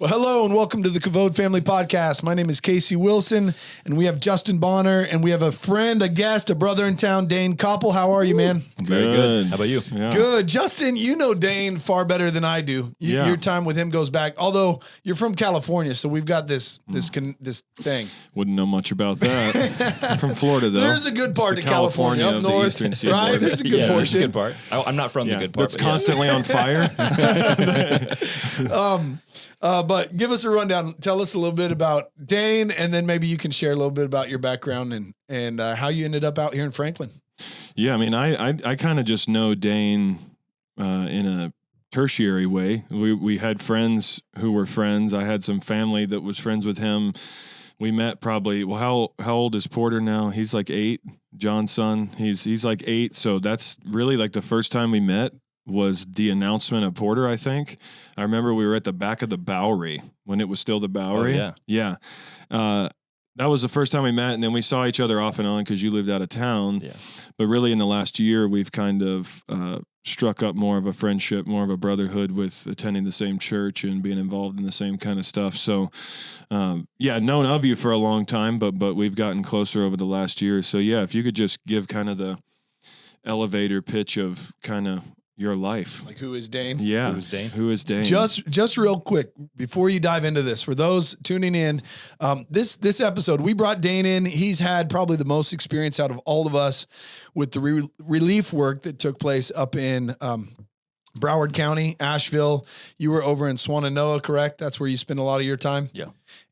Well, hello and welcome to the Kavod Family Podcast. My name is Casey Wilson, and we have Justin Bohner, and we have a friend, a guest, a brother in town, Dane Copple. How are you, man? Very good. How about you? Yeah. Good. Justin, you know Dane far better than I do. Your time with him goes back, although you're from California, so we've got this thing. Wouldn't know much about that. I'm from Florida, though. There's a good part to California up north, right? There's a good portion. Good part. I'm not from the good part. It's constantly on fire. But give us a rundown. Tell us a little bit about Dane, and then maybe you can share a little bit about your background and how you ended up out here in Franklin. Yeah, I mean, I kind of just know Dane in a tertiary way. We had friends who were friends. I had some family that was friends with him. We met probably. Well, how old is Porter now? He's like 8. John's son. He's like 8. So that's really like the first time we met. Was the announcement of Porter, I think. I remember we were at the back of the Bowery when it was still the Bowery. Oh, yeah. Yeah. That was the first time we met, and then we saw each other off and on because you lived out of town. Yeah. But really in the last year, we've kind of struck up more of a friendship, more of a brotherhood with attending the same church and being involved in the same kind of stuff. So, known of you for a long time, but we've gotten closer over the last year. So, yeah, if you could just give kind of the elevator pitch of kind of your life. Like, who is Dane? Yeah. Who is Dane? Just real quick, before you dive into this, for those tuning in, this episode, we brought Dane in. He's had probably the most experience out of all of us with the relief work that took place up in Broward County, Asheville. You were over in Swannanoa, correct? That's where you spend a lot of your time? Yeah.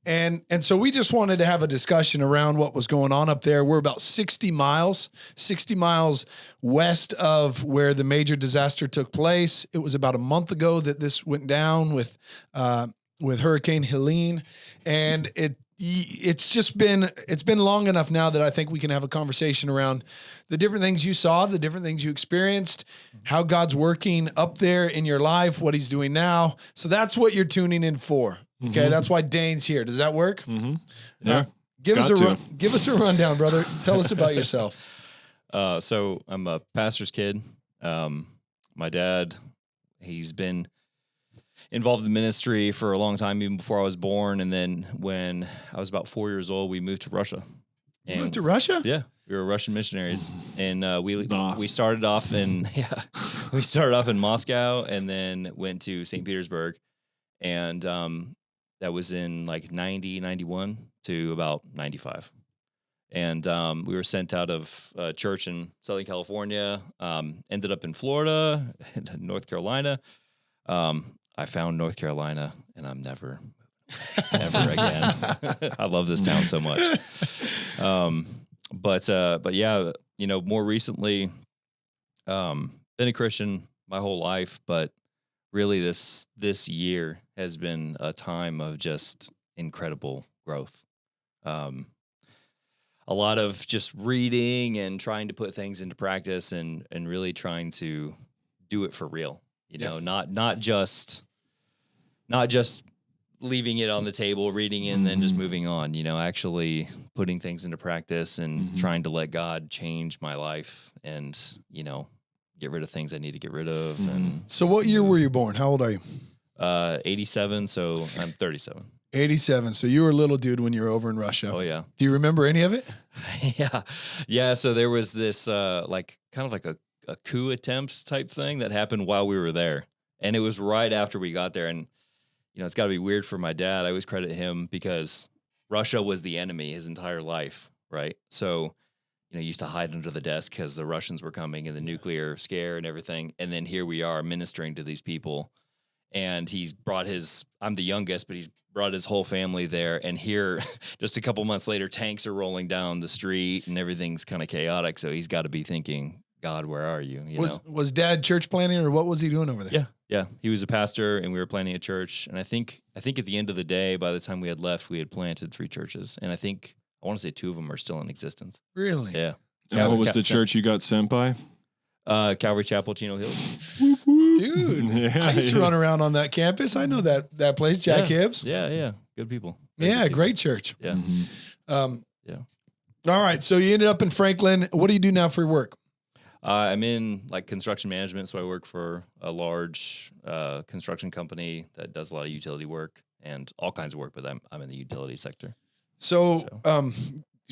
And so we just wanted to have a discussion around what was going on up there. We're about 60 miles west of where the major disaster took place. It was about a month ago that this went down with Hurricane Helene, and it's been long enough now that I think we can have a conversation around the different things you saw, the different things you experienced, how God's working up there in your life, what he's doing now. So that's what you're tuning in for. Okay. Mm-hmm. That's why Dane's here. Does that work? Mm-hmm. Yeah. Give us a rundown, brother. Tell us about yourself. So I'm a pastor's kid. My dad, he's been involved in ministry for a long time, even before I was born. And then when I was about 4 years old, we moved to Russia. You moved to Russia? Yeah, we were Russian missionaries, and we started off in Moscow, and then went to St. Petersburg, and that was in like 90, 91 to about 95. And we were sent out of church in Southern California, ended up in Florida, North Carolina. I found North Carolina, and I'm never again. I love this town so much. But yeah, more recently, been a Christian my whole life, but really this year has been a time of just incredible growth. A lot of just reading and trying to put things into practice and really trying to do it for real. Not just leaving it on the table, reading it, and then just moving on, actually putting things into practice and trying to let God change my life and, get rid of things I need to get rid of. And so what year were you born? How old are you? 87. So I'm 37. 87. So you were a little dude when you were over in Russia. Oh yeah. Do you remember any of it? Yeah. Yeah. So there was this, kind of like a coup attempt type thing that happened while we were there. And it was right after we got there. And, it's got to be weird for my dad. I always credit him because Russia was the enemy his entire life, right? So, he used to hide under the desk because the Russians were coming and the nuclear scare and everything. And then here we are ministering to these people. And he's brought I'm the youngest, but he's brought his whole family there. And here, just a couple months later, tanks are rolling down the street and everything's kind of chaotic. So he's got to be thinking, God, where are you? Was Dad church planting, or what was he doing over there? Yeah. He was a pastor, and we were planting a church. And I think at the end of the day, by the time we had left, we had planted 3 churches. And I want to say 2 of them are still in existence. Really? Yeah. And what was the church you got sent by? Calvary Chapel, Chino Hills. Dude, I used to run around on that campus. I know that place, Jack Hibbs. Yeah. Good people. Great church. Yeah. Yeah. All right. So you ended up in Franklin. What do you do now for work? I'm in construction management, so I work for a large construction company that does a lot of utility work, and all kinds of work, but I'm in the utility sector. So,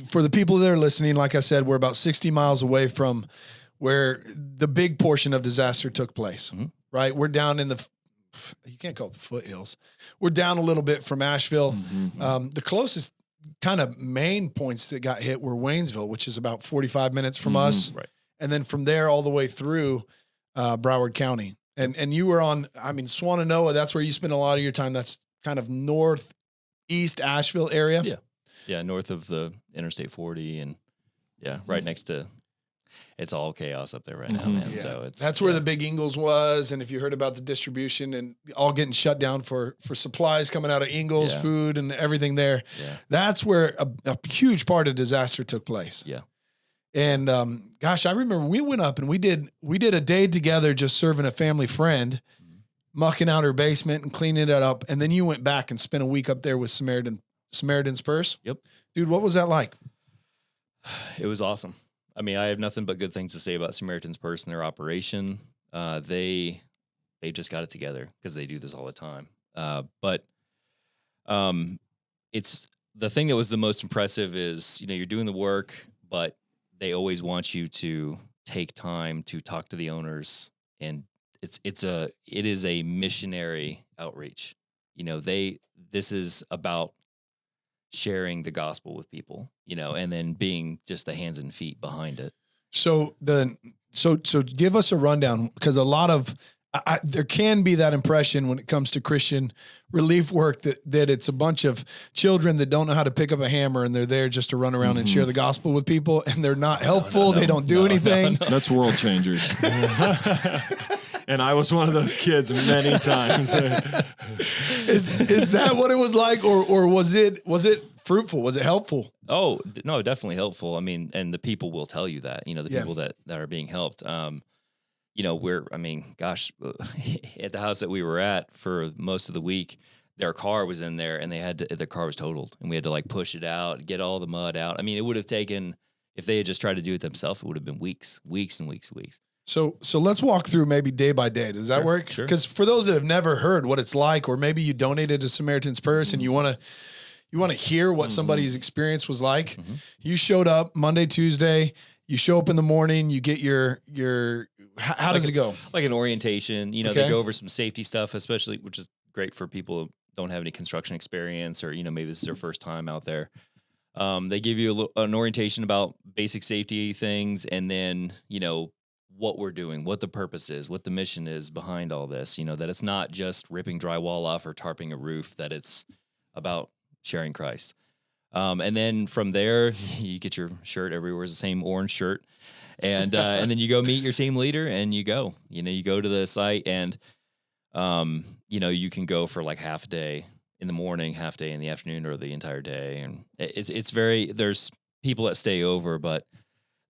for the people that are listening, like I said, we're about 60 miles away from where the big portion of disaster took place, right? We're down in you can't call it the foothills. We're down a little bit from Asheville. The closest kind of main points that got hit were Waynesville, which is about 45 minutes from us. Right. And then from there all the way through Broward County. And you were on, Swannanoa, that's where you spend a lot of your time. That's kind of northeast Asheville area. Yeah. Yeah. North of the Interstate 40 and right next to, it's all chaos up there right now, man. Yeah. So that's where the Big Ingles was. And if you heard about the distribution and all getting shut down for supplies coming out of Ingles, food and everything there, that's where a huge part of disaster took place. Yeah. And gosh, I remember we went up and we did a day together just serving a family friend, mucking out her basement and cleaning it up. And then you went back and spent a week up there with Samaritan's Purse. Yep. Dude, what was that like? It was awesome. I mean, I have nothing but good things to say about Samaritan's Purse and their operation. They just got it together because they do this all the time. But it's the thing that was the most impressive is, you're doing the work, but they always want you to take time to talk to the owners, and it is a missionary outreach. This is about sharing the gospel with people, and then being just the hands and feet behind it. So give us a rundown, because a lot of there can be that impression when it comes to Christian relief work that it's a bunch of children that don't know how to pick up a hammer and they're there just to run around and share the gospel with people, and they're not helpful. They don't do anything. That's world changers. And I was one of those kids many times. Is that what it was like, or was it fruitful? Was it helpful? Oh, no, definitely helpful. I mean, and the people will tell you that, people that are being helped. At the house that we were at for most of the week, their car was in there and their car was totaled, and we had to like push it out, get all the mud out. I mean, it would have taken, if they had just tried to do it themselves, it would have been weeks and weeks. So let's walk through maybe day by day. Does that work? Sure. Because for those that have never heard what it's like, or maybe you donated to Samaritan's Purse and you want to hear what somebody's experience was like. You showed up Monday, Tuesday. You show up in the morning. You get your. How does it go? Like an orientation. They go over some safety stuff, especially, which is great for people who don't have any construction experience, or maybe this is their first time out there. They give you an orientation about basic safety things, and then what we're doing, what the purpose is, what the mission is behind all this. That it's not just ripping drywall off or tarping a roof. That it's about sharing Christ. And then from there, you get your shirt. Everywhere's the same orange shirt. And then you go meet your team leader, and you go to the site, and, you can go for like half a day in the morning, half day in the afternoon, or the entire day. And there's people that stay over, but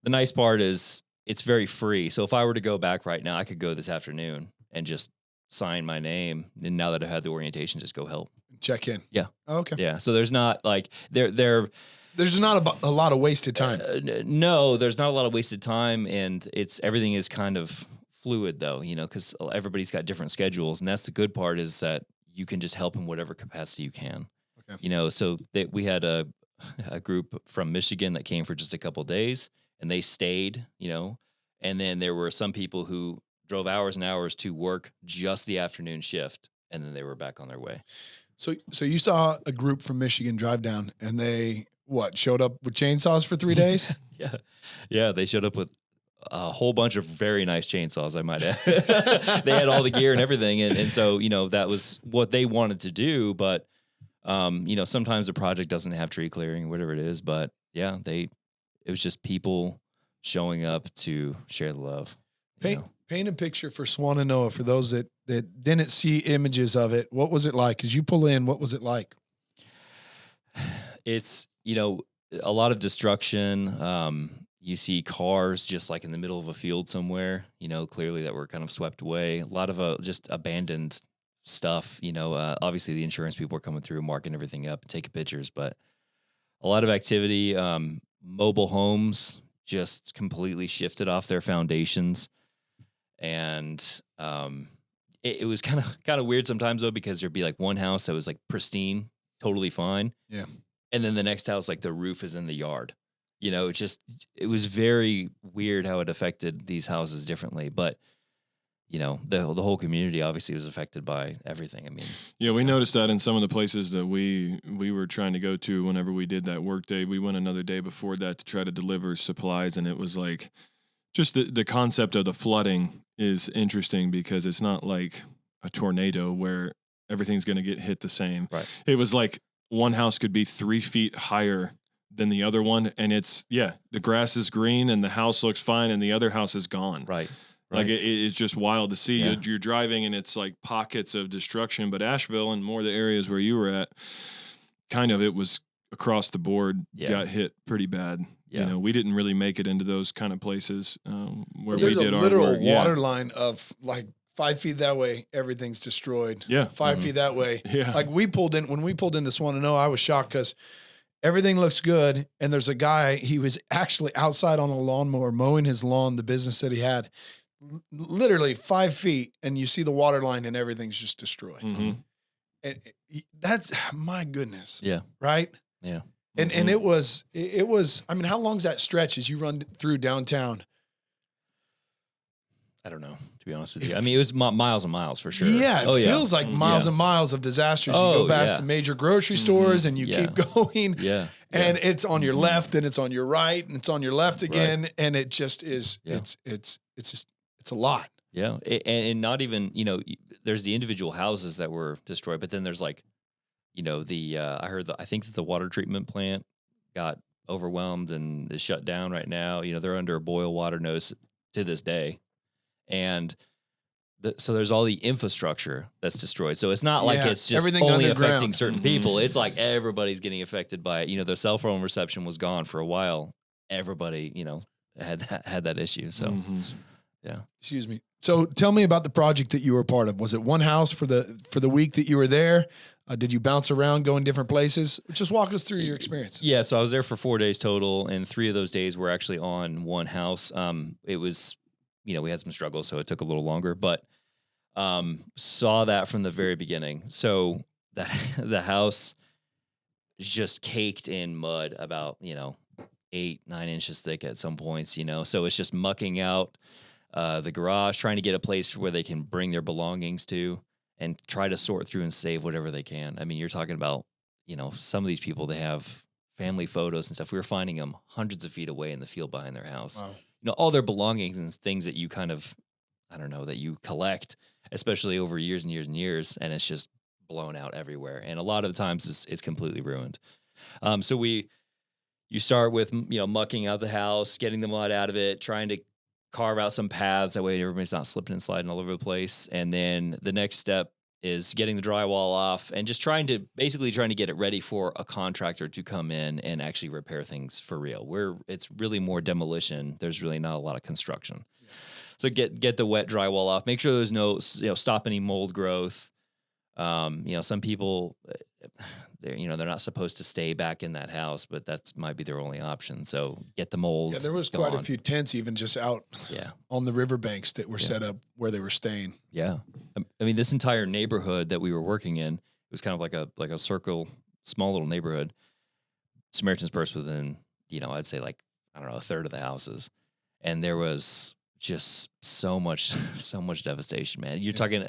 the nice part is it's very free. So if I were to go back right now, I could go this afternoon and just sign my name. And now that I've had the orientation, just go help. Check in. Yeah. Oh, okay. Yeah. So there's not like there's not a lot of wasted time. No, there's not a lot of wasted time, and everything is kind of fluid though, because everybody's got different schedules, and that's the good part, is that you can just help in whatever capacity you can. Okay. So we had a group from Michigan that came for just a couple of days, and they stayed, and then there were some people who drove hours and hours to work just the afternoon shift, and then they were back on their way. So you saw a group from Michigan drive down, and they showed up with chainsaws for 3 days? Yeah. They showed up with a whole bunch of very nice chainsaws, I might add. They had all the gear and everything. And so, that was what they wanted to do. But, sometimes the project doesn't have tree clearing, whatever it is. But yeah, it was just people showing up to share the love. Paint a picture for Swannanoa for those that didn't see images of it. What was it like? As you pull in, what was it like? It's, a lot of destruction. You see cars just like in the middle of a field somewhere, clearly that were kind of swept away. A lot of just abandoned stuff, obviously the insurance people are coming through, marking everything up and taking pictures, but a lot of activity. Mobile homes just completely shifted off their foundations. And it was kind of weird sometimes though, because there'd be like one house that was like pristine, totally fine. Yeah. And then the next house, like the roof is in the yard. It was very weird how it affected these houses differently. But, the whole community obviously was affected by everything. I mean, yeah, we noticed that in some of the places that we were trying to go to whenever we did that work day. We went another day before that to try to deliver supplies, and it was like just the concept of the flooding is interesting because it's not like a tornado where everything's going to get hit the same. Right. It was like one house could be 3 feet higher than the other one, and the grass is green and the house looks fine and the other house is gone. Right. Like it's just wild to see. Yeah. You're driving and it's like pockets of destruction. But Asheville and more the areas where you were at, kind of it was across the board, got hit pretty bad. Yeah. We didn't really make it into those kind of places where we There's did a our literal work. water line of like 5 feet that way, everything's destroyed. Yeah. 5 feet that way. Yeah. Like when we pulled in this one, I was shocked because everything looks good. And there's a guy, he was actually outside on a lawnmower mowing his lawn, the business that he had, literally 5 feet. And you see the water line and everything's just destroyed. Mm-hmm. And that's, my goodness. Yeah. Right. Yeah. And it was, I mean, how long's that stretch as you run through downtown? I don't know, to be honest with you. I mean, it was miles and miles for sure. Yeah, it feels like miles and miles of disasters. You go past the major grocery stores and you keep going. Yeah. And it's on your left, and it's on your right, and it's on your left again. And it just is, it's a lot. Yeah. And not even, there's the individual houses that were destroyed, but then there's like, I think that the water treatment plant got overwhelmed and is shut down right now. They're under a boil water notice to this day. And so there's all the infrastructure that's destroyed. So it's not like it's just everything only underground. affecting certain people. It's like everybody's getting affected by it. The cell phone reception was gone for a while. Everybody, had that issue. So, yeah. Excuse me. So tell me about the project that you were a part of. Was it one house for the week that you were there? Did you bounce around, go in different places? Just walk us through your experience. Yeah, so I was there for 4 days total, and 3 of those days were actually on one house. It was, we had some struggles, so it took a little longer, but saw that from the very beginning. So the house is just caked in mud, about 8-9 inches thick at some points. So it's just mucking out the garage, trying to get a place where they can bring their belongings to, and try to sort through and save whatever they can. I mean, you're talking about, some of these people, they have family photos and stuff. We were finding them hundreds of feet away in the field behind their house. Wow. All their belongings and things that you kind of, that you collect, especially over years and years and years, and it's just blown out everywhere. And a lot of the times it's completely ruined. So you start with, mucking out the house, getting the mud out of it, trying to carve out some paths. That way everybody's not slipping and sliding all over the place. And then the next step is getting the drywall off and just trying to get it ready for a contractor to come in and actually repair things for real. It's really more demolition. There's really not a lot of construction. Yeah. So get the wet drywall off. Make sure there's no, stop any mold growth. Some people, they're not supposed to stay back in that house, but that's might be their only option. So get the molds. Yeah, there was quite a few tents even just out on the riverbanks that were set up where they were staying. Yeah. I mean, this entire neighborhood that we were working in, it was kind of like a circle, small little neighborhood. Samaritans burst within, I'd say a third of the houses. And there was just so much devastation, man. You're talking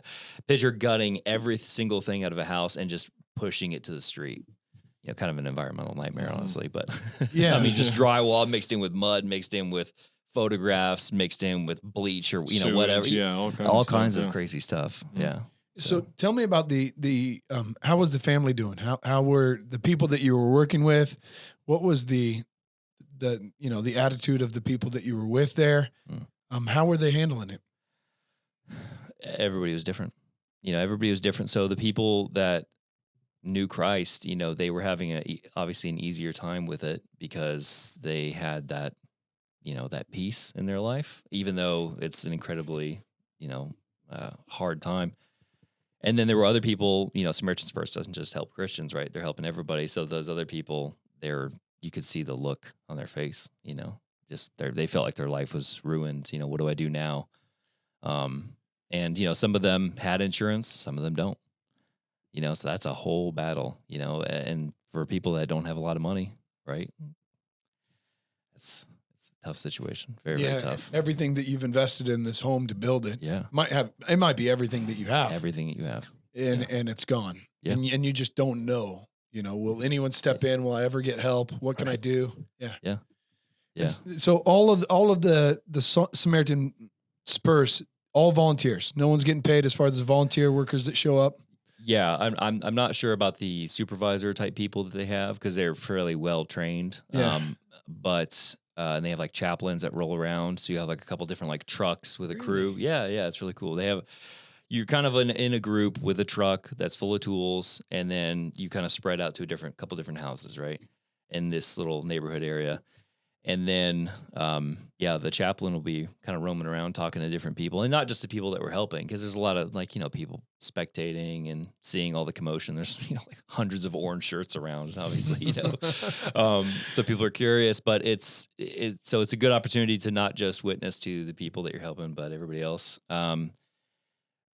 picture gutting every single thing out of a house and just pushing it to the street. Kind of an environmental nightmare, honestly. But I mean, just drywall mixed in with mud, mixed in with photographs, mixed in with bleach or Sewage, whatever. Yeah, all kinds of crazy stuff. Mm-hmm. Yeah. So tell me about the how was the family doing? How were the people that you were working with? What was the attitude of the people that you were with there? How were they handling it? Everybody was different. Everybody was different. So the people that knew Christ, they were having obviously an easier time with it because they had that, that peace in their life, even though it's an incredibly, hard time. And then there were other people, Samaritan's Purse doesn't just help Christians, right? They're helping everybody. So those other people, you could see the look on their face, just they felt like their life was ruined. What do I do now? And, some of them had insurance, some of them don't. So that's a whole battle, and for people that don't have a lot of money, right? It's a tough situation. Very, very tough. Everything that you've invested in this home to build it, might be everything that you have. Everything that you have. And it's gone. Yeah. And you just don't know, will anyone step in? Will I ever get help? What can I do? Yeah. Yeah. Yeah. So all of the Samaritan Spurs, all volunteers. No one's getting paid as far as the volunteer workers that show up. Yeah, I'm not sure about the supervisor type people that they have because they're fairly well trained. Yeah. But and they have like chaplains that roll around, so you have like a couple different like trucks with a crew. Yeah, it's really cool. You're kind of in a group with a truck that's full of tools, and then you kind of spread out to a couple different houses, right, in this little neighborhood area. And then, the chaplain will be kind of roaming around talking to different people, and not just the people that were helping, because there's a lot of people spectating and seeing all the commotion. There's like hundreds of orange shirts around, obviously, so people are curious, but it's a good opportunity to not just witness to the people that you're helping, but everybody else.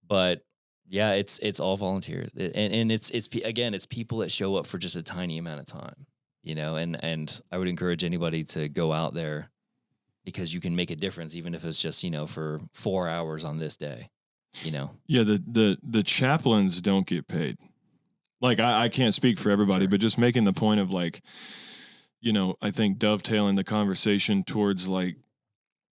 But yeah, it's all volunteers, and it's people that show up for just a tiny amount of time. And I would encourage anybody to go out there because you can make a difference, even if it's just, for 4 hours on this day, Yeah, the chaplains don't get paid. Like, I can't speak for everybody, but just making the point of like, I think dovetailing the conversation towards like,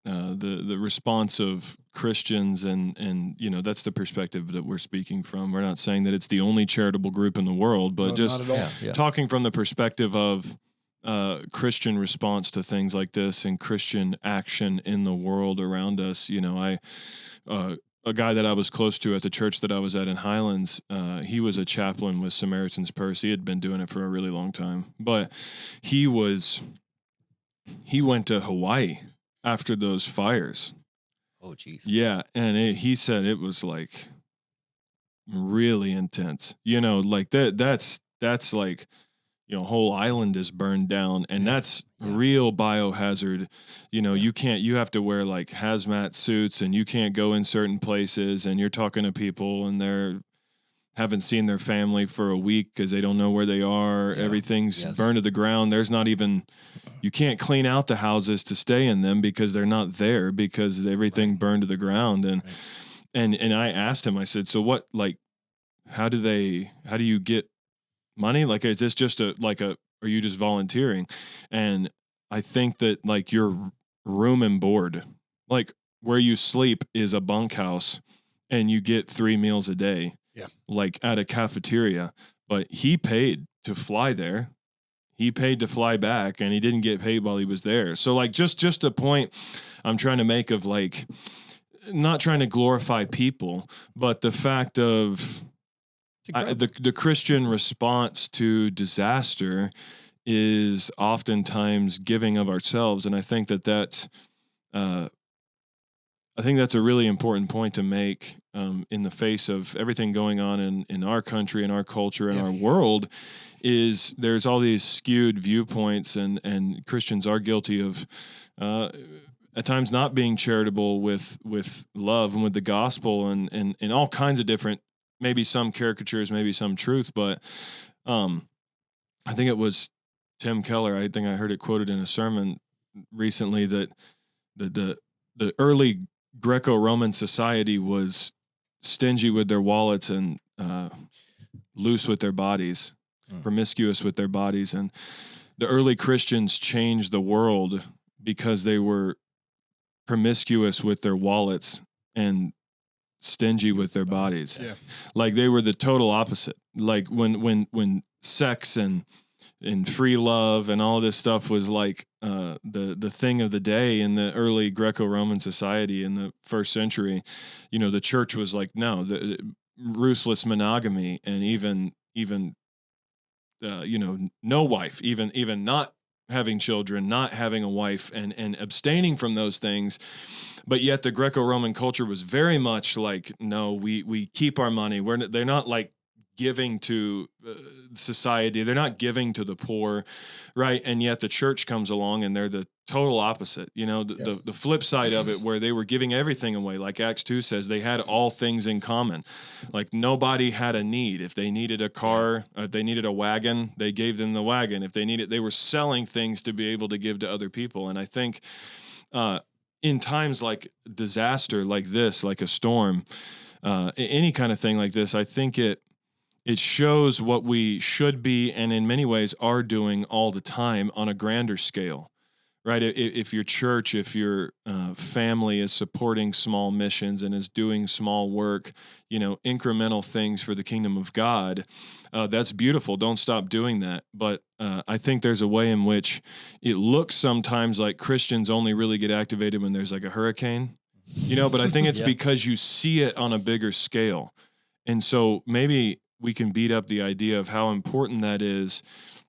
the response of Christians and that's the perspective that we're speaking from. We're not saying that it's the only charitable group in the world, but just talking from the perspective of Christian response to things like this and Christian action in the world around us. A guy that I was close to at the church that I was at in Highlands, he was a chaplain with Samaritan's Purse. He had been doing it for a really long time, but he went to Hawaii after those fires. Oh, geez. Yeah. And he said it was like really intense, like that's like, whole island is burned down, and that's real biohazard. You have to wear like hazmat suits, and you can't go in certain places, and you're talking to people and they're haven't seen their family for a week because they don't know where they are. Yeah. Everything's burned to the ground. There's not even, you can't clean out the houses to stay in them because they're not there because everything burned to the ground. And, and I asked him, I said, so what, like, how do you get money? Like, is this just are you just volunteering? And I think that like your room and board, like where you sleep is a bunkhouse and you get 3 meals a day. Yeah. Like at a cafeteria, but he paid to fly there. He paid to fly back, and he didn't get paid while he was there. So like just a point I'm trying to make of like not trying to glorify people, but the fact of the Christian response to disaster is oftentimes giving of ourselves. And I think that's a really important point to make in the face of everything going on in our country and our culture and our world. Is there's all these skewed viewpoints, and Christians are guilty of at times not being charitable with love and with the gospel and all kinds of different, maybe some caricatures, maybe some truth. But I think it was Tim Keller, I think I heard it quoted in a sermon recently, that the early Greco-Roman society was stingy with their wallets and loose with their bodies, promiscuous with their bodies. And the early Christians changed the world because they were promiscuous with their wallets and stingy with their bodies. Yeah. Like they were the total opposite. Like when sex and free love and all this stuff was like the thing of the day in the early Greco-Roman society in the first century, the church was like, no, the ruthless monogamy, and even no wife, even not having children, not having a wife, and abstaining from those things. But yet the Greco-Roman culture was very much like, no, we keep our money. They're not like giving to society. They're not giving to the poor, right? And yet the church comes along and they're the total opposite. You know, the flip side of it, where they were giving everything away. Like Acts 2 says, they had all things in common. Like nobody had a need. If they needed a car, if they needed a wagon, they gave them the wagon. If they needed, they were selling things to be able to give to other people. And I think in times like disaster like this, like a storm, any kind of thing like this, I think it shows what we should be, and in many ways are doing all the time on a grander scale, right? If your church, if your family is supporting small missions and is doing small work, you know, incremental things for the kingdom of God, that's beautiful. Don't stop doing that. But I think there's a way in which it looks sometimes like Christians only really get activated when there's like a hurricane, you know, but I think it's because you see it on a bigger scale. And so maybe we can beat up the idea of how important that is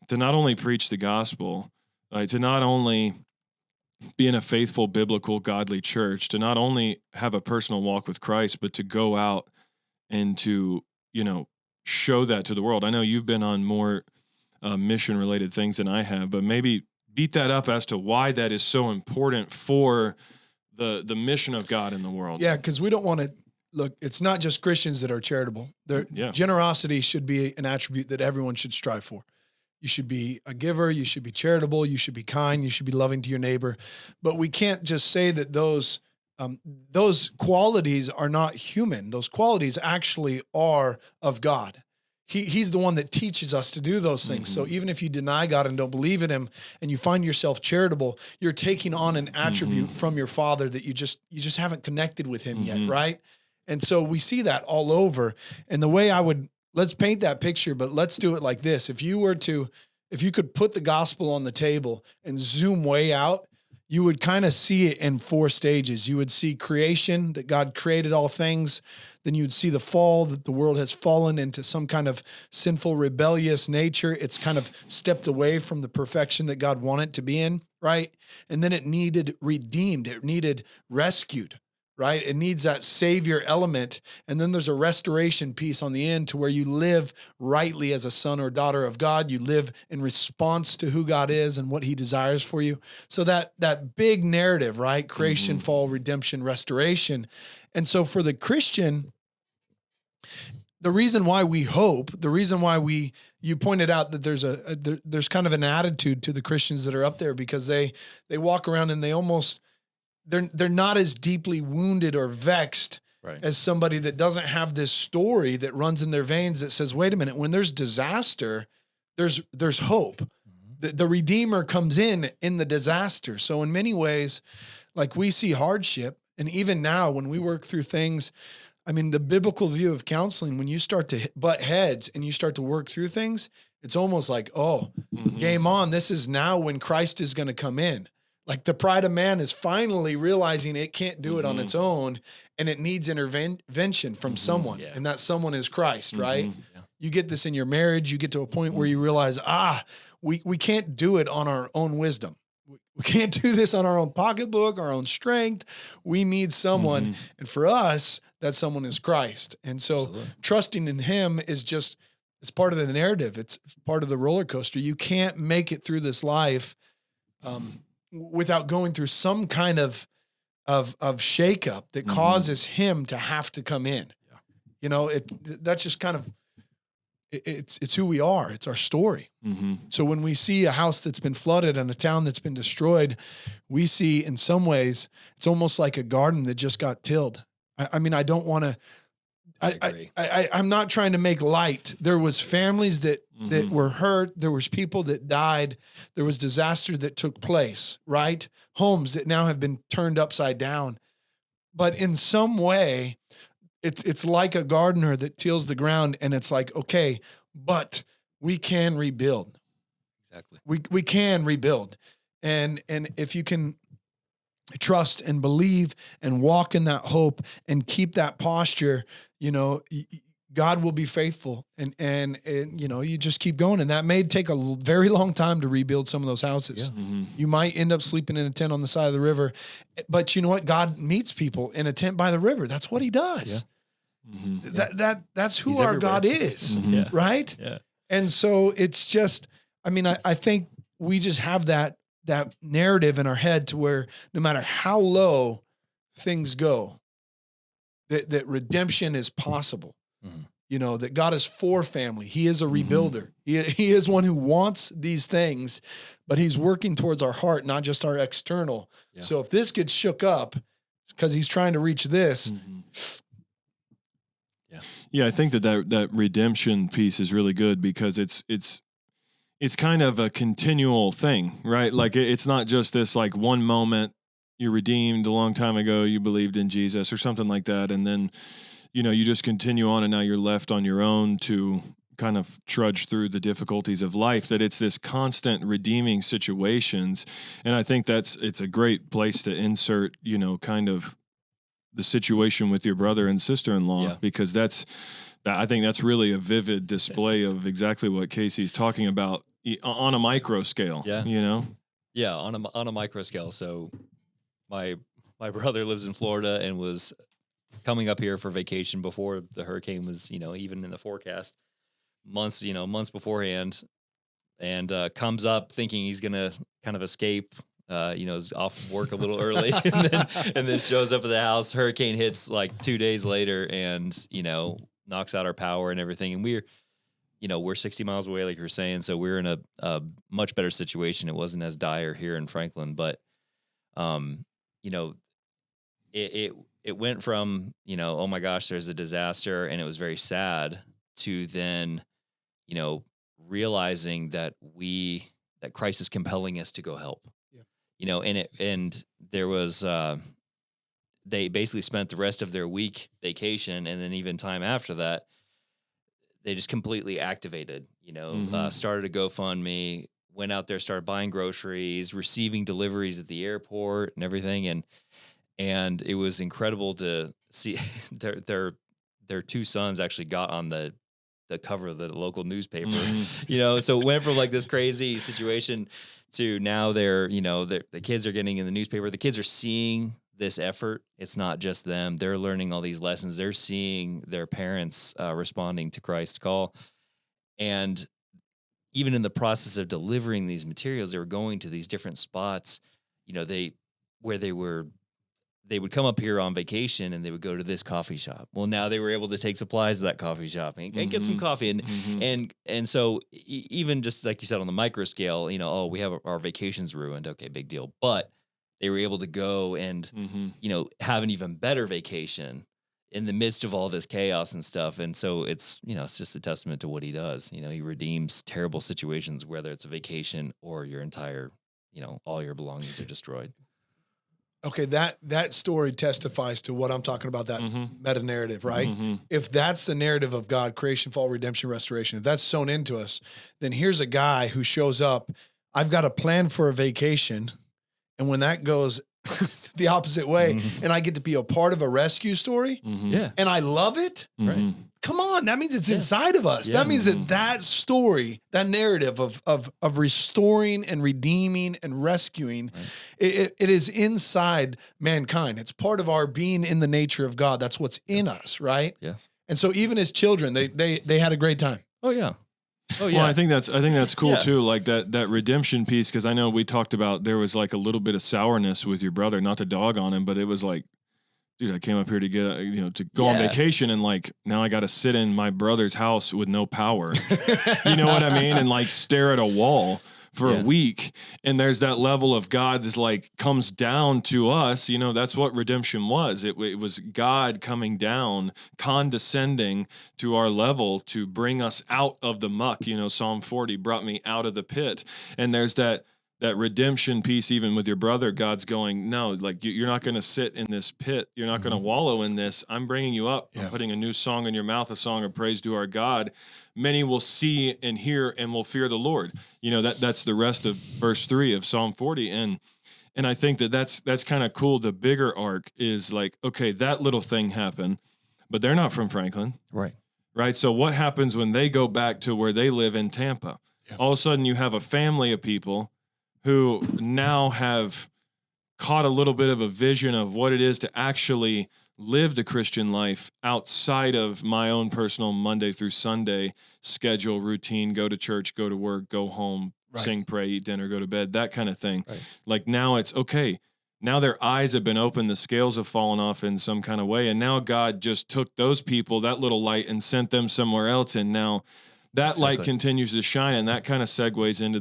to not only preach the gospel, to not only be in a faithful, biblical, godly church, to not only have a personal walk with Christ, but to go out and to, you know, show that to the world. I know you've been on more mission-related things than I have, but maybe beat that up as to why that is so important for the mission of God in the world. Yeah, because we don't want to look. It's not just Christians that are charitable. Generosity should be an attribute that everyone should strive for. You should be a giver. You should be charitable. You should be kind. You should be loving to your neighbor. But we can't just say that those qualities are not human. Those qualities actually are of God. He's the one that teaches us to do those things. So even if you deny God and don't believe in him and you find yourself charitable, you're taking on an attribute from your Father that you just haven't connected with him yet, right? And so we see that all over. And the way let's paint that picture, but let's do it like this. If you could put the gospel on the table and zoom way out, you would kind of see it in 4 stages. You would see creation, that God created all things. Then you would see the fall, that the world has fallen into some kind of sinful, rebellious nature. It's kind of stepped away from the perfection that God wanted to be in, right? And then it needed redeemed. It needed rescued, right? It needs that savior element. And then there's a restoration piece on the end to where you live rightly as a son or daughter of God. You live in response to who God is and what he desires for you. So that big narrative, right? Creation, fall, redemption, restoration. And so for the Christian, the reason why we hope, the reason why you pointed out that there's kind of an attitude to the Christians that are up there, because they walk around and they're not as deeply wounded or vexed as somebody that doesn't have this story that runs in their veins that says, wait a minute, when there's disaster, there's hope. The Redeemer comes in the disaster. So in many ways, like we see hardship, and even now when we work through things, I mean, the biblical view of counseling, when you start to butt heads and you start to work through things, it's almost like, game on. This is now when Christ is going to come in. Like the pride of man is finally realizing it can't do it on its own, and it needs intervention from someone, and that someone is Christ, right? Yeah. You get this in your marriage. You get to a point where you realize, we can't do it on our own wisdom. We can't do this on our own pocketbook, our own strength. We need someone, and for us, that someone is Christ. And so trusting in him is it's part of the narrative. It's part of the roller coaster. You can't make it through this life without going through some kind of shakeup that causes him to have to come in. Yeah. You know, that's just kind of, it's who we are. It's our story. So when we see a house that's been flooded and a town that's been destroyed, we see in some ways, it's almost like a garden that just got tilled. I mean, I don't want to, I'm not trying to make light. There was families that were hurt. There was people that died. There was disaster that took place, right? Homes that now have been turned upside down. But in some way, it's like a gardener that tills the ground, and it's like, okay, but we can rebuild. Exactly. We can rebuild. And if you can trust and believe and walk in that hope and keep that posture, you know, God will be faithful, and you know, you just keep going. And that may take a very long time to rebuild some of those houses. Yeah. You might end up sleeping in a tent on the side of the river, but you know what? God meets people in a tent by the river. That's what he does. That's who He's our everywhere. God is, Mhm. Yeah. right? Yeah. And so it's just, I mean, I think we just have that narrative in our head to where no matter how low things go, that redemption is possible. Mhm. You know, that God is for family. He is a rebuilder. He is one who wants these things, but he's working towards our heart, not just our external. Yeah. So if this gets shook up, it's because he's trying to reach this. Yeah, I think that redemption piece is really good because it's kind of a continual thing, right? Like it's not just this like one moment you're redeemed a long time ago, you believed in Jesus or something like that, and then you just continue on and now you're left on your own to kind of trudge through the difficulties of life. That it's this constant redeeming situations, and I think it's a great place to insert kind of the situation with your brother and sister-in-law, because I think that's really a vivid display of exactly what Casey's talking about on a micro scale. Yeah. Yeah, on a micro scale. So my brother lives in Florida and was coming up here for vacation before the hurricane was, even in the forecast months beforehand, and comes up thinking he's going to kind of escape, is off work a little early and then shows up at the house. Hurricane hits like 2 days later and, knocks out our power and everything. And we're 60 miles away, like you were saying. So we're in a much better situation. It wasn't as dire here in Franklin, but, it went from, oh my gosh, there's a disaster and it was very sad, to then, realizing that Christ is compelling us to go help. Yeah. And there was, they basically spent the rest of their week vacation, and then even time after that, they just completely activated, started a GoFundMe, went out there, started buying groceries, receiving deliveries at the airport and everything. And it was incredible to see their two sons actually got on the cover of the local newspaper, so it went from like this crazy situation to now the kids are getting in the newspaper. The kids are seeing this effort. It's not just them. They're learning all these lessons. They're seeing their parents responding to Christ's call. And even in the process of delivering these materials, they were going to these different spots, they would come up here on vacation and they would go to this coffee shop. Well, now they were able to take supplies to that coffee shop and get some coffee. And so even just like you said, on the micro scale, we have our vacations ruined. Okay, big deal. But they were able to go and, have an even better vacation in the midst of all this chaos and stuff. And so it's just a testament to what he does. He redeems terrible situations, whether it's a vacation or your entire, all your belongings are destroyed. Okay, that story testifies to what I'm talking about, that meta narrative, right? If that's the narrative of God, creation, fall, redemption, restoration, if that's sewn into us, then here's a guy who shows up. I've got a plan for a vacation, and when that goes the opposite way, and I get to be a part of a rescue story, and I love it, Right? come on, that means it's inside of us. Yeah. That means that story, that narrative of restoring and redeeming and rescuing, it is inside mankind. It's part of our being in the nature of God. That's what's in us, right? Yes. And so even as children, they had a great time. Oh yeah. Oh yeah. Well, I think that's cool Yeah. too. Like that redemption piece, because I know we talked about there was like a little bit of sourness with your brother, not to dog on him, but it was like, dude, I came up here to get to go on vacation, and like now I got to sit in my brother's house with no power. You know what I mean? And like stare at a wall for a week. And there's that level of God that's like comes down to us. That's what redemption was. It was God coming down, condescending to our level to bring us out of the muck. Psalm 40 brought me out of the pit. And there's that redemption piece, even with your brother. God's going, no, like you're not going to sit in this pit. You're not going to wallow in this. I'm bringing you up. I'm putting a new song in your mouth, a song of praise to our God. Many will see and hear and will fear the Lord. That's the rest of verse 3 of Psalm 40. And I think that's kind of cool. The bigger arc is like, okay, that little thing happened, but they're not from Franklin. Right. So what happens when they go back to where they live in Tampa? Yeah. All of a sudden you have a family of people who now have caught a little bit of a vision of what it is to actually live the Christian life outside of my own personal Monday through Sunday schedule, routine, go to church, go to work, go home, sing, pray, eat dinner, go to bed, that kind of thing. Right. Like now it's okay. Now their eyes have been opened, the scales have fallen off in some kind of way. And now God just took those people, that little light, and sent them somewhere else. And now that light continues to shine. And that kind of segues into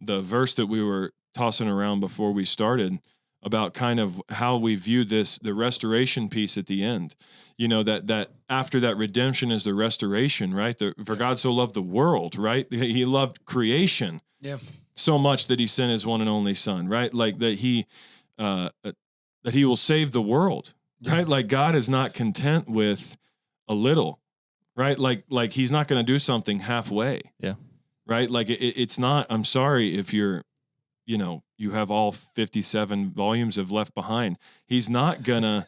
the verse that we were tossing around before we started, about kind of how we view this, the restoration piece at the end, that after that redemption is the restoration, right? For God so loved the world, right? He loved creation so much that he sent his one and only son, right? Like that he will save the world, right? Like God is not content with a little, right? Like he's not going to do something halfway. Yeah. Right. Like it's not, I'm sorry if you're, you have all 57 volumes of Left Behind. He's not gonna,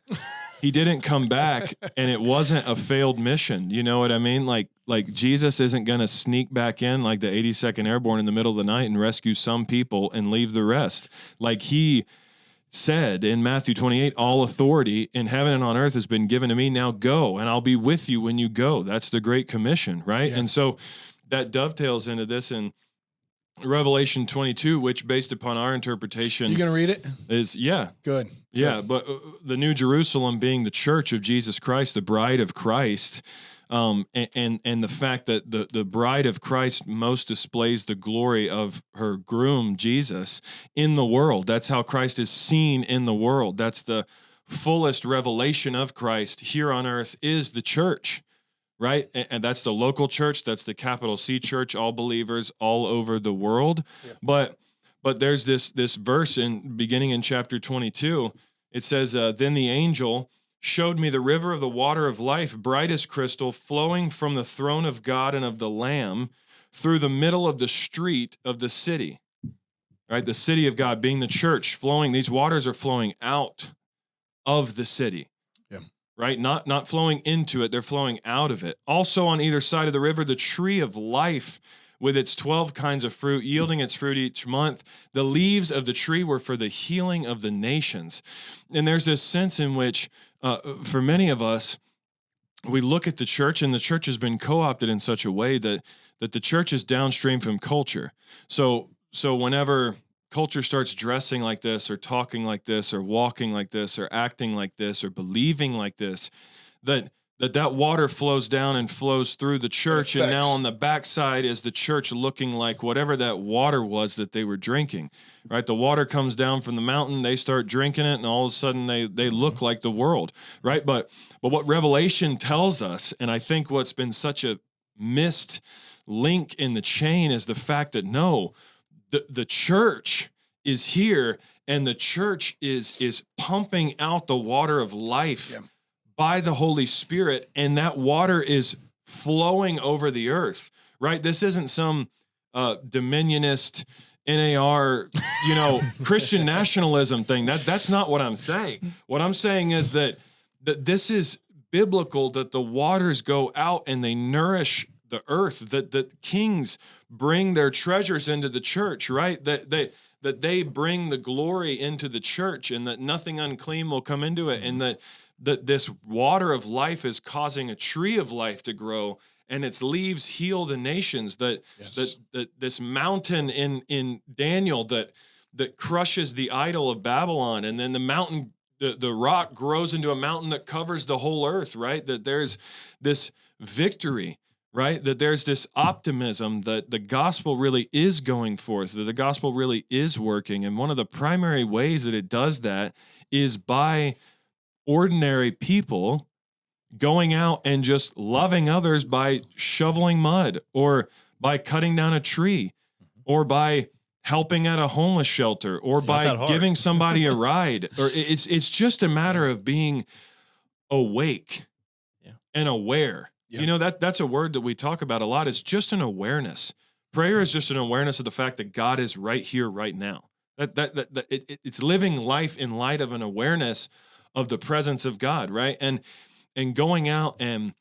he didn't come back and it wasn't a failed mission. You know what I mean? Like Jesus isn't gonna sneak back in like the 82nd Airborne in the middle of the night and rescue some people and leave the rest. Like he said in Matthew 28, all authority in heaven and on earth has been given to me. Now go, and I'll be with you when you go. That's the Great Commission, right? Yeah. And so that dovetails into this in Revelation 22, which based upon our interpretation, you gonna read it? Is good. Yeah, but the New Jerusalem being the church of Jesus Christ, the bride of Christ, and the fact that the bride of Christ most displays the glory of her groom Jesus in the world. That's how Christ is seen in the world. That's the fullest revelation of Christ here on earth is the church. Right. And that's the local church. That's the capital C church, all believers all over the world. Yeah. But there's this verse beginning in chapter 22. It says, then the angel showed me the river of the water of life, bright as crystal, flowing from the throne of God and of the Lamb through the middle of the street of the city. Right. The city of God being the church flowing. These waters are flowing out of the city. Right? Not flowing into it, they're flowing out of it. Also on either side of the river, the tree of life with its 12 kinds of fruit, yielding its fruit each month. The leaves of the tree were for the healing of the nations. And there's this sense in which, for many of us, we look at the church, and the church has been co-opted in such a way that the church is downstream from culture. So whenever culture starts dressing like this or talking like this or walking like this or acting like this or believing like this, that water flows down and flows through the church. And now on the backside is the church looking like whatever that water was that they were drinking, right? The water comes down from the mountain, they start drinking it, and all of a sudden they look like the world, right? But what Revelation tells us, and I think what's been such a missed link in the chain, is the fact that no, the church is here, and the church is pumping out the water of life by the Holy Spirit, and that water is flowing over the earth, right? This isn't some dominionist NAR, Christian nationalism thing. That's not what I'm saying. What I'm saying is that this is biblical, that the waters go out and they nourish the earth, that kings bring their treasures into the church, right? That they bring the glory into the church, and that nothing unclean will come into it, and that this water of life is causing a tree of life to grow, and its leaves heal the nations. That this mountain in Daniel that crushes the idol of Babylon, and then the mountain, the rock grows into a mountain that covers the whole earth, right? That there's this victory, right? That there's this optimism that the gospel really is going forth, that the gospel really is working. And one of the primary ways that it does that is by ordinary people going out and just loving others by shoveling mud, or by cutting down a tree, or by helping at a homeless shelter, or by giving somebody a ride. Or it's just a matter of being awake and aware. Yeah. That's a word that we talk about a lot. It's just an awareness. Prayer is just an awareness of the fact that God is right here, right now. It's living life in light of an awareness of the presence of God, right? And going out and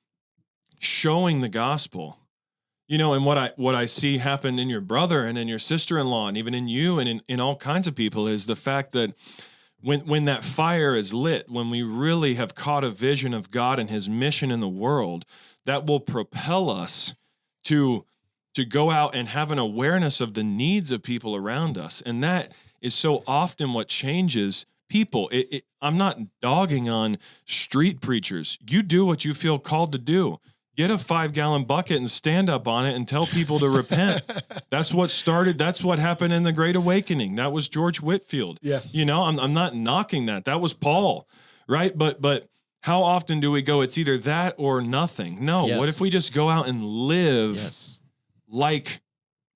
showing the gospel, and what I see happen in your brother and in your sister-in-law, and even in you and in all kinds of people, is the fact that when that fire is lit, when we really have caught a vision of God and his mission in the world, that will propel us to go out and have an awareness of the needs of people around us. And that is so often what changes people. I'm not dogging on street preachers. You do what you feel called to do. Get a 5-gallon bucket and stand up on it and tell people to repent. That's what started. That's what happened in the Great Awakening. That was George Whitefield. Yeah. You know, I'm not knocking that. That was Paul, right? But how often do we go, it's either that or nothing? No. Yes. What if we just go out and live like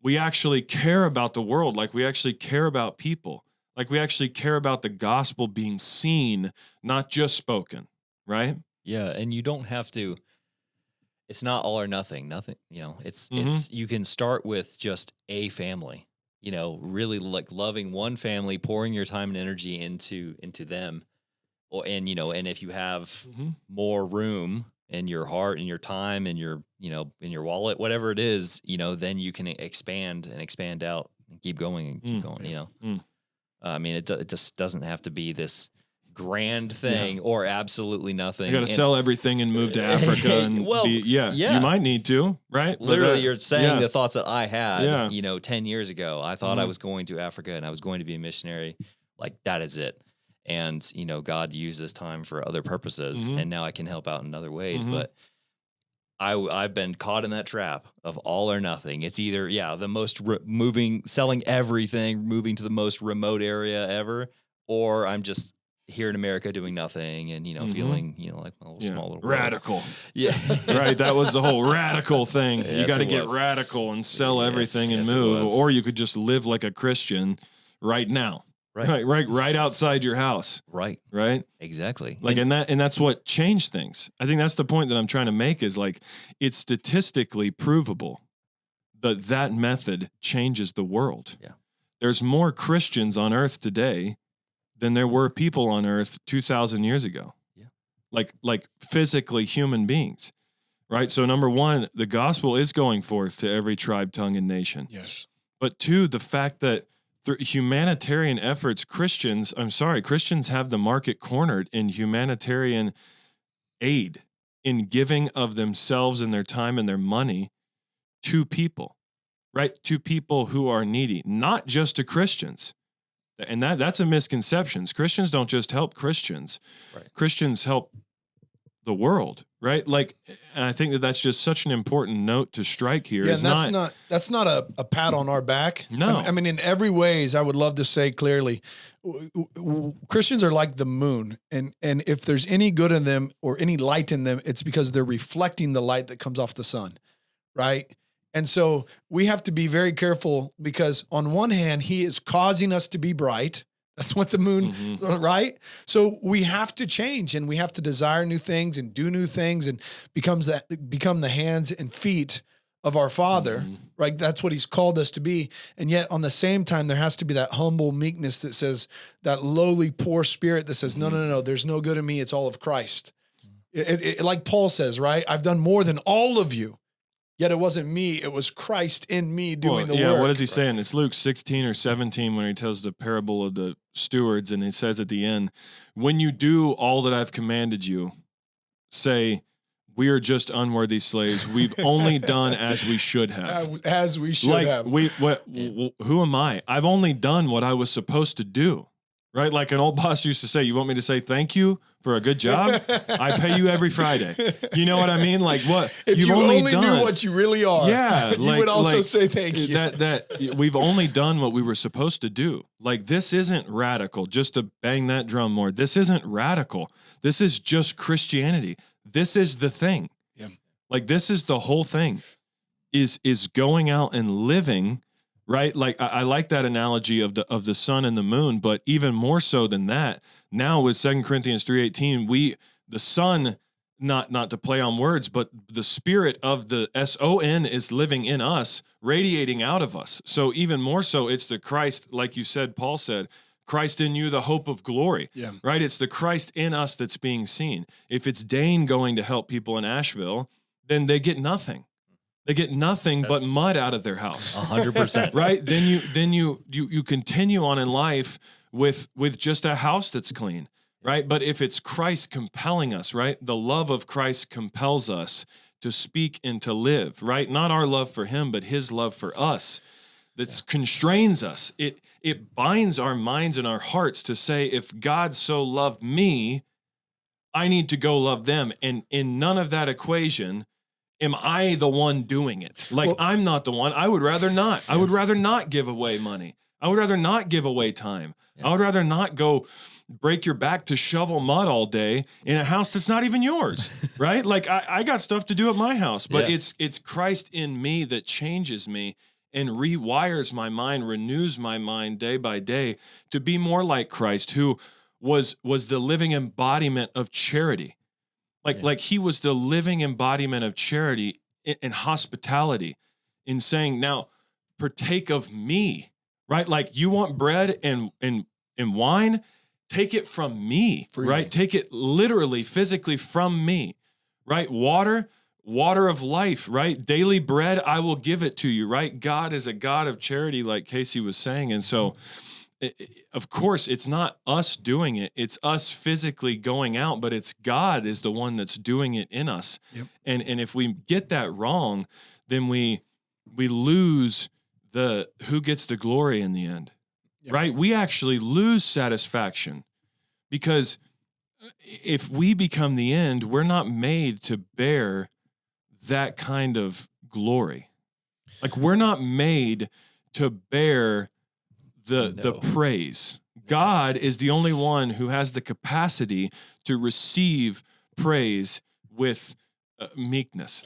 we actually care about the world, like we actually care about people, like we actually care about the gospel being seen, not just spoken, right? Yeah, and you don't have to. It's not all or nothing. Nothing, it's you can start with just a family, really like loving one family, pouring your time and energy into them. And if you have more room in your heart and your time and your, in your wallet, whatever it is, then you can expand out and keep going and keep going, I mean, it just doesn't have to be this grand thing or absolutely nothing. You got to sell everything and move to Africa and you might need to, right? Literally, you're saying the thoughts that I had, 10 years ago. I thought I was going to Africa and I was going to be a missionary. Like, that is it. And, God used this time for other purposes, and now I can help out in other ways. But I've been caught in that trap of all or nothing. It's either, the most selling everything, moving to the most remote area ever, or I'm just here in America doing nothing and, feeling, like a small little radical. World. Yeah. Right. That was the whole radical thing. Yes, you got to get radical and sell everything and move. Or you could just live like a Christian right now. Right outside your house. Right. Exactly. Like, and that's what changed things. I think that's the point that I'm trying to make is like, it's statistically provable that method changes the world. Yeah. There's more Christians on earth today than there were people on earth 2,000 years ago. Yeah. Like physically human beings. Right. So number one, the gospel is going forth to every tribe, tongue, and nation. Yes. But two, the fact that through humanitarian efforts, Christians have the market cornered in humanitarian aid, in giving of themselves and their time and their money to people, right? To people who are needy, not just to Christians. And that's a misconception. Christians don't just help Christians. Right. Christians help the world, right? Like, and I think that's just such an important note to strike here. Yeah, and that's not a pat on our back. No. I mean, in every ways, I would love to say clearly, Christians are like the moon, and if there's any good in them or any light in them, it's because they're reflecting the light that comes off the sun, right? And so we have to be very careful because on one hand, he is causing us to be bright. That's what the moon, right? So we have to change and we have to desire new things and do new things and become the hands and feet of our Father, right? That's what he's called us to be. And yet on the same time, there has to be that humble meekness that says, that lowly, poor spirit that says, no, there's no good in me. It's all of Christ. Like Paul says, right? I've done more than all of you. Yet it wasn't me, it was Christ in me doing the work. Yeah, what is he saying? It's Luke 16 or 17 when he tells the parable of the stewards, and he says at the end, when you do all that I've commanded you, say, we are just unworthy slaves. We've only done as we should have. As we should have. Who am I? I've only done what I was supposed to do. Right? Like an old boss used to say, you want me to say thank you for a good job? I pay you every Friday. You know what I mean? Like what? If you only knew what you really are, you would also say thank you. That we've only done what we were supposed to do. Like this isn't radical, just to bang that drum more. This isn't radical. This is just Christianity. This is the thing. Yeah. Like this is the whole thing is going out and living. Right? Like I like that analogy of the sun and the moon, but even more so than that, now with 2 Corinthians 3:18, the sun, not to play on words, but the spirit of the SON is living in us, radiating out of us. So even more so, it's the Christ, like you said, Paul said, Christ in you, the hope of glory. Yeah. Right? It's the Christ in us that's being seen. If it's Dane going to help people in Asheville, then they get nothing. They get nothing but mud out of their house. 100%. Right? Then you continue on in life with just a house that's clean, right? But if it's Christ compelling us, right? The love of Christ compels us to speak and to live, right? Not our love for him, but his love for us that constrains us. It binds our minds and our hearts to say, if God so loved me, I need to go love them. And in none of that equation am I the one doing it. Like, well, I'm not the one. I would rather not. I would rather not give away money. I would rather not give away time. I would rather not go break your back to shovel mud all day in a house that's not even yours, right? Like, I got stuff to do at my house, but it's Christ in me that changes me and rewires my mind, renews my mind day by day to be more like Christ, who was the living embodiment of charity. Like he was the living embodiment of charity and hospitality in saying, now partake of me, right? Like, you want bread and wine, take it from me, right? Take it literally, physically from me, right? Water of life, right? Daily bread, I will give it to you, right? God is a God of charity, like Casey was saying. And so, of course, it's not us doing it. It's us physically going out, but it's God is the one that's doing it in us. Yep. And if we get that wrong, then we lose who gets the glory in the end, right? We actually lose satisfaction, because if we become the end, we're not made to bear that kind of glory. Like, we're not made to bear the praise. God is the only one who has the capacity to receive praise with meekness,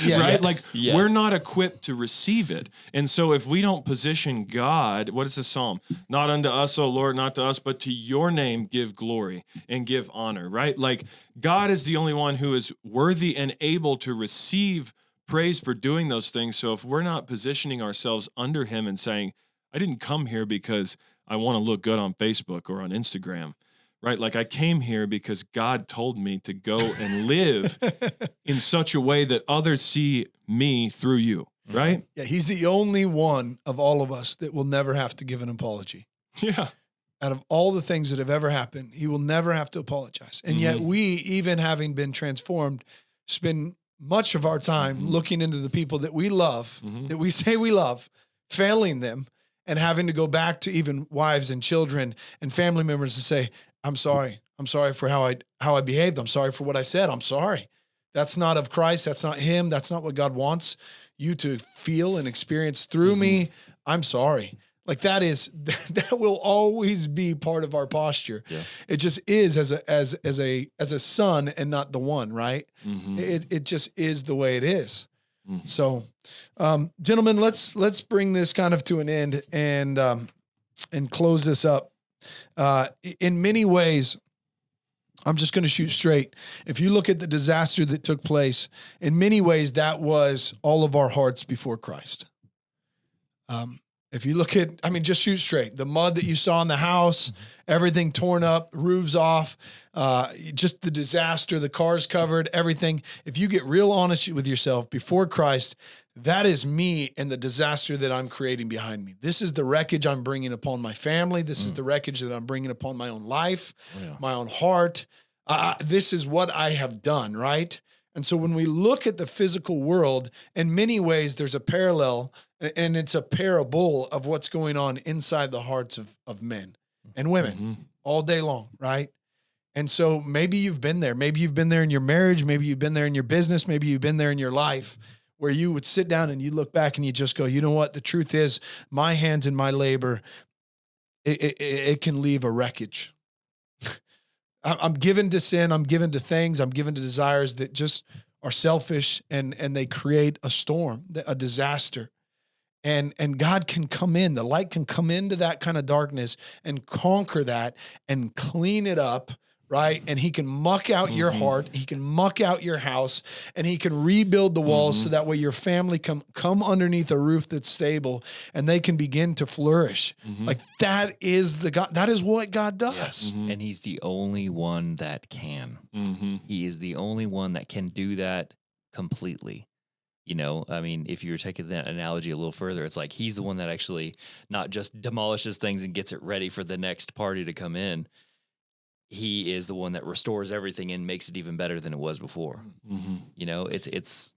right? We're not equipped to receive it. And so if we don't position God, what is the Psalm? Not unto us, O Lord, not to us, but to your name give glory and give honor, right? Like, God is the only one who is worthy and able to receive praise for doing those things. So if we're not positioning ourselves under him and saying, I didn't come here because I want to look good on Facebook or on Instagram, right? Like, I came here because God told me to go and live in such a way that others see me through you, right? Yeah, he's the only one of all of us that will never have to give an apology. Yeah. Out of all the things that have ever happened, he will never have to apologize. And yet we, even having been transformed, spend much of our time looking into the people that we love, that we say we love, failing them, and having to go back to even wives and children and family members to say, I'm sorry. I'm sorry for how I behaved. I'm sorry for what I said. I'm sorry. That's not of Christ. That's not him. That's not what God wants you to feel and experience through me. I'm sorry. Like, that will always be part of our posture. Yeah. It just is as a son and not the one, right? It just is the way it is. So, gentlemen, let's bring this kind of to an end and close this up. In many ways, I'm just going to shoot straight. If you look at the disaster that took place, in many ways, that was all of our hearts before Christ. If you look at, just shoot straight. The mud that you saw in the house, everything torn up, roofs off, just the disaster, the cars covered, everything. If you get real honest with yourself before Christ, that is me and the disaster that I'm creating behind me. This is the wreckage I'm bringing upon my family. This is the wreckage that I'm bringing upon my own life, my own heart. This is what I have done, right? And so when we look at the physical world, in many ways, there's a parallel, and it's a parable of what's going on inside the hearts of men and women all day long, right? And so maybe you've been there. Maybe you've been there in your marriage. Maybe you've been there in your business. Maybe you've been there in your life, where you would sit down and you look back and you just go, you know what? The truth is, my hands and my labor, it can leave a wreckage. I'm given to sin. I'm given to things. I'm given to desires that just are selfish, and they create a storm, a disaster. And God can come in. The light can come into that kind of darkness and conquer that and clean it up, right? And he can muck out your heart. He can muck out your house, and he can rebuild the walls so that way your family come underneath a roof that's stable, and they can begin to flourish. Like, that is that is what God does. Yes. And he's the only one that can. He is the only one that can do that completely. I mean, if you're taking that analogy a little further, it's like he's the one that actually not just demolishes things and gets it ready for the next party to come in. He is the one that restores everything and makes it even better than it was before. It's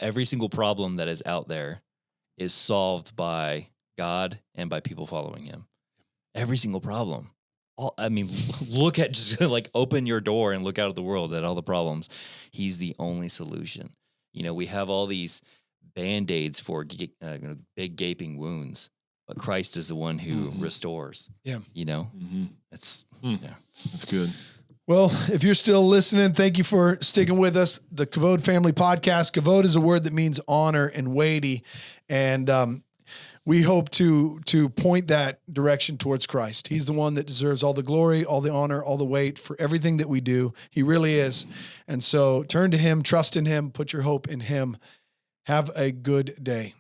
every single problem that is out there is solved by God and by people following him. Every single problem. Look at just like open your door and look out at the world at all the problems. He's the only solution. We have all these Band-Aids for big gaping wounds, but Christ is the one who restores. Yeah. That's good. Well, if you're still listening, thank you for sticking with us. The Kavod Family Podcast. Kavod is a word that means honor and weighty. And we hope to point that direction towards Christ. He's the one that deserves all the glory, all the honor, all the weight for everything that we do. He really is. And so turn to him, trust in him, put your hope in him. Have a good day.